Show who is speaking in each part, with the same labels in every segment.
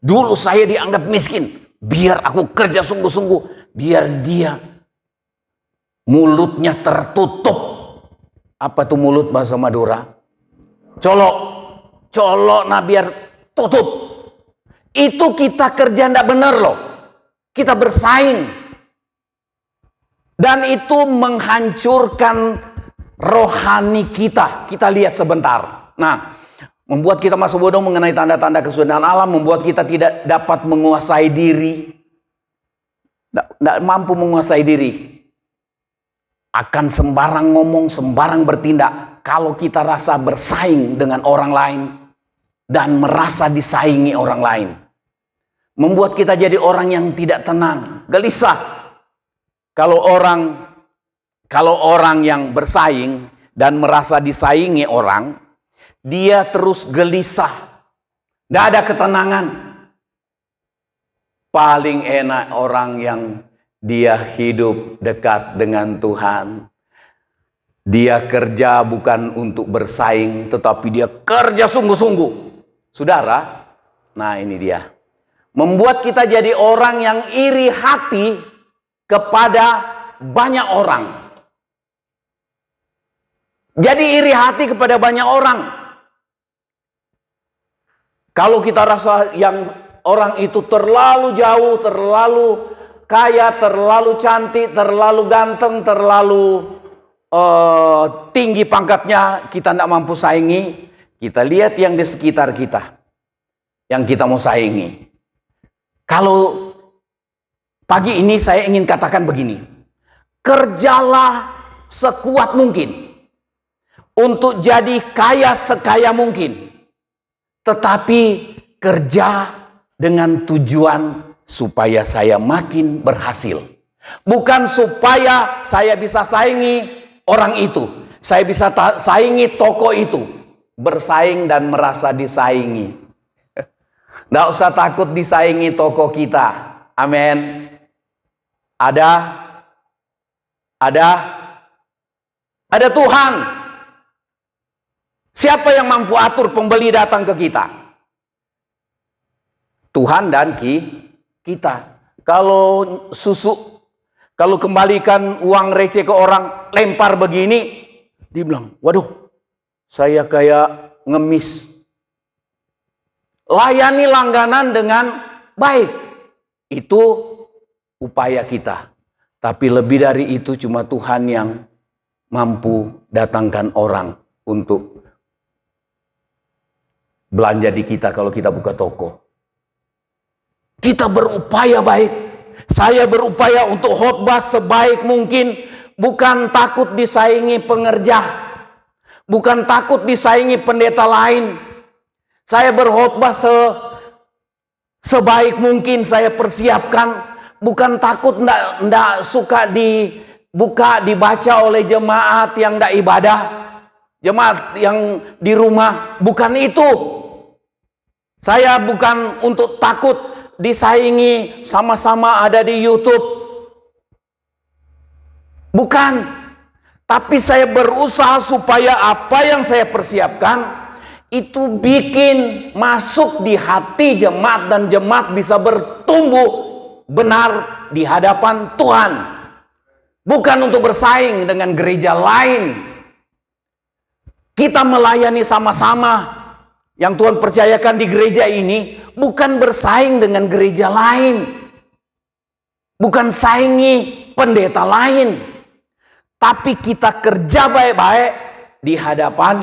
Speaker 1: Dulu saya dianggap miskin. Biar aku kerja sungguh-sungguh. Biar dia mulutnya tertutup. Apa itu mulut bahasa Madura? Colok. Colok, nah biar tutup. Itu kita kerja tidak benar loh. Kita bersaing. Dan itu menghancurkan rohani kita. Kita lihat sebentar. Nah, membuat kita masuk bodoh mengenai tanda-tanda kesudahan Allah. Membuat kita tidak dapat menguasai diri. Tidak mampu menguasai diri. Akan sembarang ngomong, sembarang bertindak. Kalau kita rasa bersaing dengan orang lain. Dan merasa disaingi orang lain. Membuat kita jadi orang yang tidak tenang, gelisah. Kalau orang yang bersaing dan merasa disaingi orang, dia terus gelisah. Tidak ada ketenangan. Paling enak orang yang dia hidup dekat dengan Tuhan. Dia kerja bukan untuk bersaing, tetapi dia kerja sungguh-sungguh. Saudara, nah ini dia. Membuat kita jadi orang yang iri hati kepada banyak orang. Jadi iri hati kepada banyak orang. Kalau kita rasa yang orang itu terlalu jauh, terlalu kaya, terlalu cantik, terlalu ganteng, terlalu tinggi pangkatnya, kita tidak mampu saingi. Kita lihat yang di sekitar kita, yang kita mau saingi. Kalau pagi ini saya ingin katakan begini. Kerjalah sekuat mungkin. Untuk jadi kaya sekaya mungkin. Tetapi kerja dengan tujuan supaya saya makin berhasil. Bukan supaya saya bisa saingi orang itu. Saya bisa saingi toko itu. Bersaing dan merasa disaingi. Tidak usah takut disaingi toko kita. Amin. Ada Tuhan. Siapa yang mampu atur pembeli datang ke kita? Tuhan dan kita. Kalau kembalikan uang receh ke orang, lempar begini, dia bilang, waduh, saya kayak ngemis. Layani langganan dengan baik. Itu upaya kita. Tapi lebih dari itu cuma Tuhan yang mampu datangkan orang untuk belanja di kita kalau kita buka toko. Kita berupaya baik. Saya berupaya untuk khotbah sebaik mungkin. Bukan takut disaingi pengerja. Bukan takut disaingi pendeta lain. Saya berkhotbah sebaik mungkin saya persiapkan. Bukan takut ndak suka dibaca oleh jemaat yang ndak ibadah. Jemaat yang di rumah. Bukan itu. Saya bukan untuk takut disaingi sama-sama ada di YouTube. Bukan. Tapi saya berusaha supaya apa yang saya persiapkan itu bikin masuk di hati jemaat dan jemaat bisa bertumbuh benar di hadapan Tuhan. Bukan untuk bersaing dengan gereja lain. Kita melayani sama-sama. Yang Tuhan percayakan di gereja ini bukan bersaing dengan gereja lain. Bukan saingi pendeta lain. Tapi kita kerja baik-baik di hadapan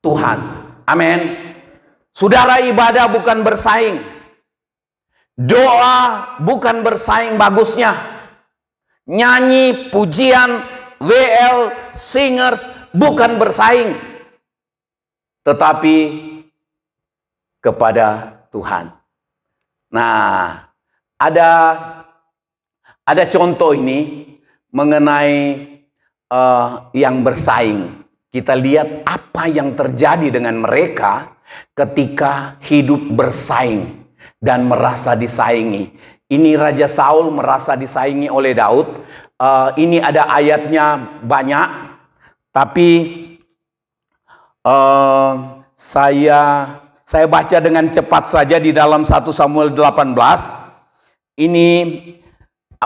Speaker 1: Tuhan. Amin. Saudara, ibadah bukan bersaing. Doa bukan bersaing bagusnya. Nyanyi, pujian, WL, singers bukan bersaing. Tetapi kepada Tuhan. Nah, ada contoh ini mengenai yang bersaing. Kita lihat apa yang terjadi dengan mereka ketika hidup bersaing dan merasa disaingi. Ini Raja Saul merasa disaingi oleh Daud. Ini ada ayatnya banyak, tapi saya saya baca dengan cepat saja di dalam 1 Samuel 18. Ini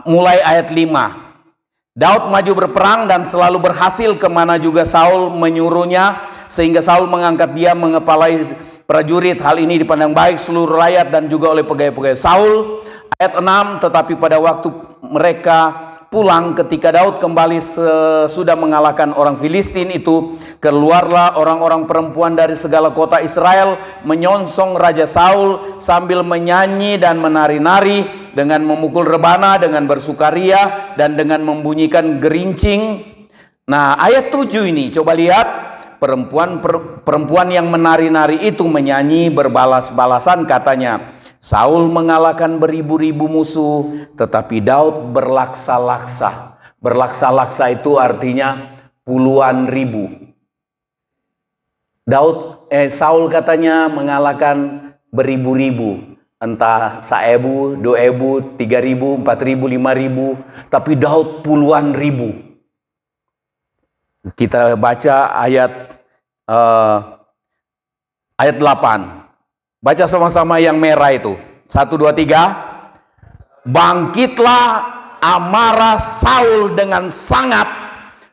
Speaker 1: mulai ayat 5. Daud maju berperang dan selalu berhasil kemana juga Saul menyuruhnya, sehingga Saul mengangkat dia mengepalai prajurit. Hal ini dipandang baik seluruh rakyat dan juga oleh pegawai-pegawai Saul. Ayat 6, tetapi pada waktu mereka pulang, ketika Daud kembali sudah mengalahkan orang Filistin itu, keluarlah orang-orang perempuan dari segala kota Israel menyongsong Raja Saul sambil menyanyi dan menari-nari, dengan memukul rebana, dengan bersukaria, dan dengan membunyikan gerincing. Nah, ayat 7 ini, coba lihat, perempuan yang menari-nari itu menyanyi berbalas-balasan, katanya, Saul mengalahkan beribu-ribu musuh, tetapi Daud berlaksa-laksa. Berlaksa-laksa itu artinya puluhan ribu. Saul katanya mengalahkan beribu-ribu, entah 1.000, 2.000, 3.000, 4.000, 5.000, tapi Daud puluhan ribu. Kita baca ayat 8. Baca sama-sama yang merah itu. 1, 2, 3. Bangkitlah amarah Saul dengan sangat,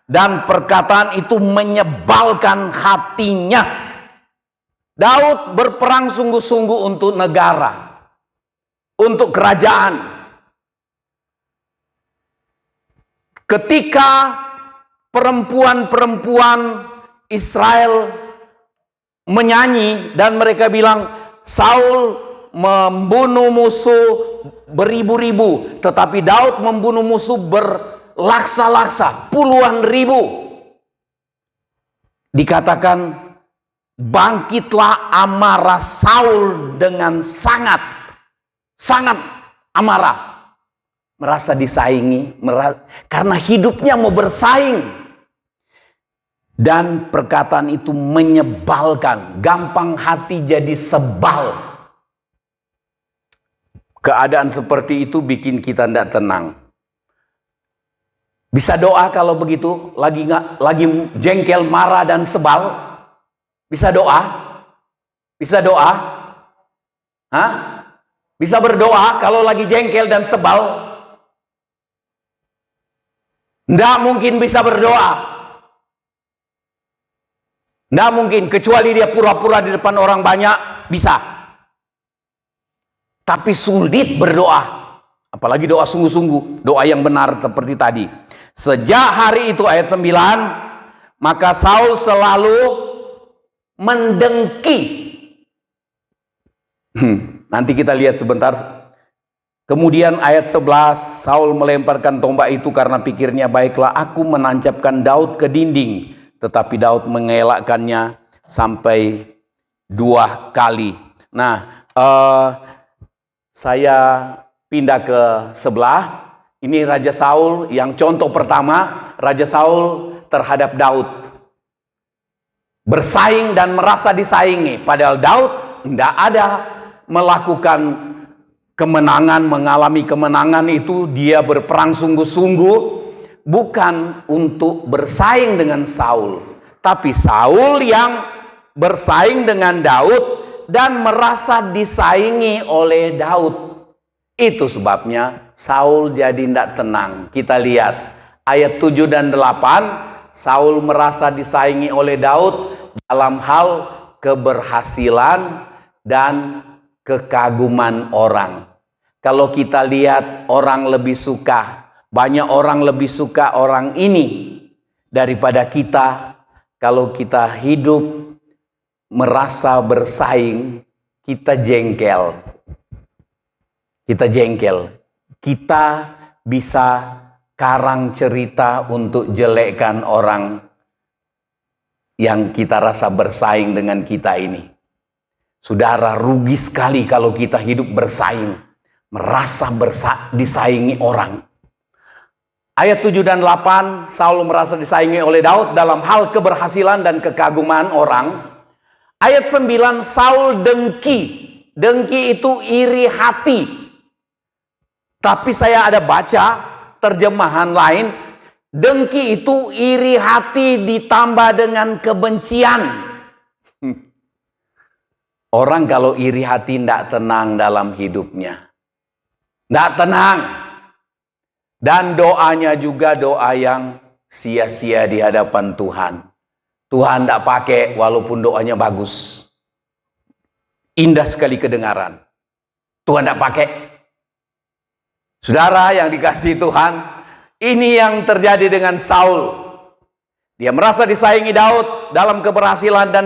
Speaker 1: dan perkataan itu menyebalkan hatinya. Daud berperang sungguh-sungguh untuk negara, untuk kerajaan. Ketika perempuan-perempuan Israel menyanyi dan mereka bilang, Saul membunuh musuh beribu-ribu, tetapi Daud membunuh musuh berlaksa-laksa, puluhan ribu. Dikatakan, bangkitlah amarah Saul dengan sangat amarah. Merasa disaingi, karena hidupnya mau bersaing. Dan perkataan itu menyebalkan, gampang hati jadi sebal. Keadaan seperti itu bikin kita tidak tenang. Bisa doa kalau begitu, lagi jengkel, marah dan sebal? Bisa doa? Bisa doa? Hah? Bisa berdoa kalau lagi jengkel dan sebal? Tidak mungkin bisa berdoa. Tidak mungkin, kecuali dia pura-pura di depan orang banyak, bisa. Tapi sulit berdoa. Apalagi doa sungguh-sungguh, doa yang benar seperti tadi. Sejak hari itu, ayat 9, maka Saul selalu mendengki. Nanti kita lihat sebentar. Kemudian ayat 11, Saul melemparkan tombak itu karena pikirnya, baiklah aku menancapkan Daud ke dinding. Tetapi Daud mengelakkannya sampai 2 kali. Nah, saya pindah ke sebelah. Ini Raja Saul yang contoh pertama, Raja Saul terhadap Daud. Bersaing dan merasa disaingi. Padahal Daud tidak ada melakukan kemenangan, mengalami kemenangan itu. Dia berperang sungguh-sungguh. Bukan untuk bersaing dengan Saul, tapi Saul yang bersaing dengan Daud dan merasa disaingi oleh Daud. Itu sebabnya Saul jadi tidak tenang. Kita lihat ayat 7 dan 8. Saul merasa disaingi oleh Daud dalam hal keberhasilan dan kekaguman orang. Kalau kita lihat, orang lebih suka, banyak orang lebih suka orang ini daripada kita. Kalau kita hidup merasa bersaing, kita jengkel. Kita jengkel. Kita bisa karang cerita untuk jelekkan orang yang kita rasa bersaing dengan kita ini. Saudara, rugi sekali kalau kita hidup bersaing, merasa disaingi orang. Ayat 7 dan 8, Saul merasa disaingi oleh Daud dalam hal keberhasilan dan kekaguman orang. Ayat 9, Saul dengki. Dengki itu iri hati. Tapi saya ada baca terjemahan lain, dengki itu iri hati ditambah dengan kebencian. Orang kalau iri hati tidak tenang dalam hidupnya. Tidak tenang. Dan doanya juga doa yang sia-sia di hadapan Tuhan. Tuhan tidak pakai walaupun doanya bagus. Indah sekali kedengaran. Tuhan tidak pakai. Saudara yang dikasihi Tuhan, ini yang terjadi dengan Saul. Dia merasa disaingi Daud dalam keberhasilan dan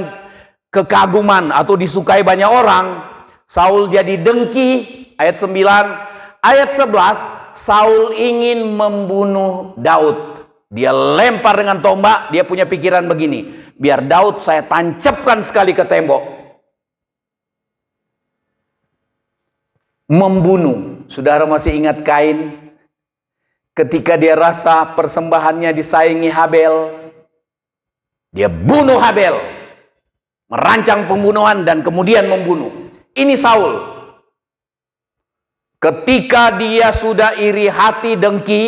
Speaker 1: kekaguman atau disukai banyak orang. Saul jadi dengki, ayat 9. Ayat 11, Saul ingin membunuh Daud. Dia lempar dengan tombak, dia punya pikiran begini, biar Daud saya tancapkan sekali ke tembok. Membunuh. Saudara masih ingat Kain? Ketika dia rasa persembahannya disaingi Habel, dia bunuh Habel. Merancang pembunuhan dan kemudian membunuh. Ini Saul. Ketika dia sudah iri hati, dengki,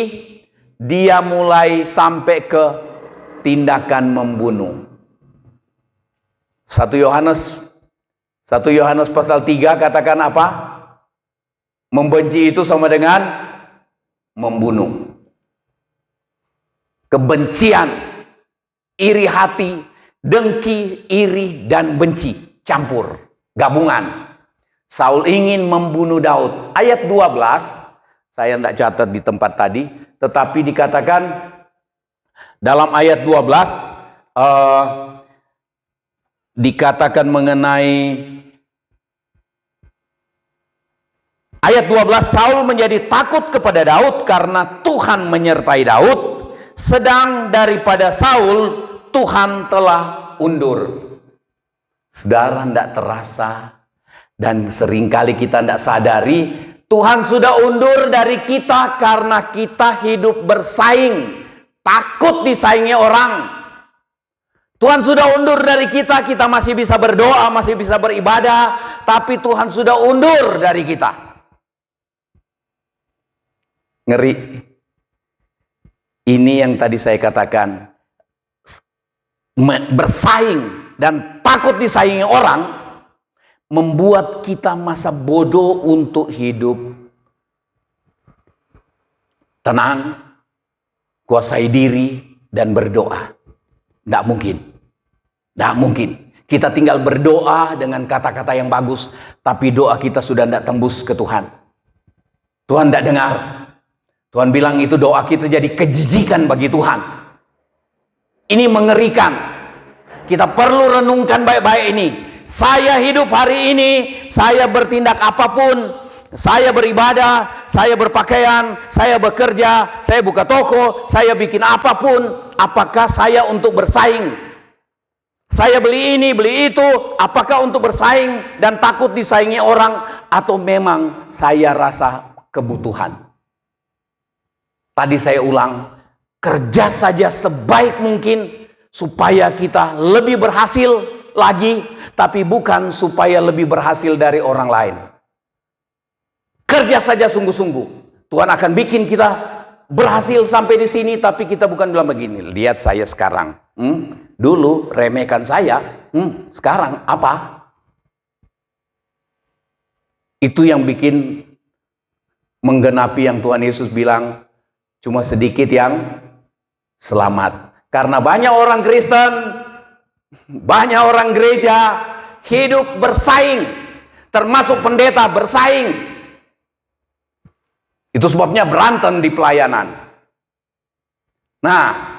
Speaker 1: dia mulai sampai ke tindakan membunuh. 1 Yohanes pasal 3 katakan apa? Membenci itu sama dengan membunuh. Kebencian, iri hati, dengki, iri, dan benci campur, gabungan. Saul ingin membunuh Daud. Ayat 12, saya tidak catat di tempat tadi, tetapi dikatakan dalam ayat 12 dikatakan mengenai ayat 12, Saul menjadi takut kepada Daud karena Tuhan menyertai Daud, sedang daripada Saul Tuhan telah undur. Saudara, tidak terasa dan seringkali kita tidak sadari, Tuhan sudah undur dari kita karena kita hidup bersaing, takut disaingi orang. Tuhan sudah undur dari kita, kita masih bisa berdoa, masih bisa beribadah, tapi Tuhan sudah undur dari kita. Ngeri. Ini yang tadi saya katakan, bersaing dan takut disaingi orang membuat kita masa bodoh untuk hidup tenang, kuasai diri, dan berdoa. Tidak mungkin. Tidak mungkin. Kita tinggal berdoa dengan kata-kata yang bagus, tapi doa kita sudah tidak tembus ke Tuhan. Tuhan tidak dengar. Tuhan bilang itu doa kita jadi kejijikan bagi Tuhan. Ini mengerikan. Kita perlu renungkan baik-baik ini. Saya hidup hari ini, saya bertindak apapun, saya beribadah, saya berpakaian, saya bekerja, saya buka toko, saya bikin apapun. Apakah saya untuk bersaing? Saya beli ini, beli itu. Apakah untuk bersaing dan takut disaingi orang? Atau memang saya rasa kebutuhan? Tadi saya ulang, kerja saja sebaik mungkin supaya kita lebih berhasil lagi, tapi bukan supaya lebih berhasil dari orang lain. Kerja saja sungguh-sungguh. Tuhan akan bikin kita berhasil sampai di sini, tapi kita bukan bilang begini, lihat saya sekarang. Dulu remehkan saya, sekarang apa? Itu yang bikin menggenapi yang Tuhan Yesus bilang, cuma sedikit yang selamat. Karena banyak orang Kristen, banyak orang gereja hidup bersaing, termasuk pendeta bersaing. Itu sebabnya berantem di pelayanan. Nah,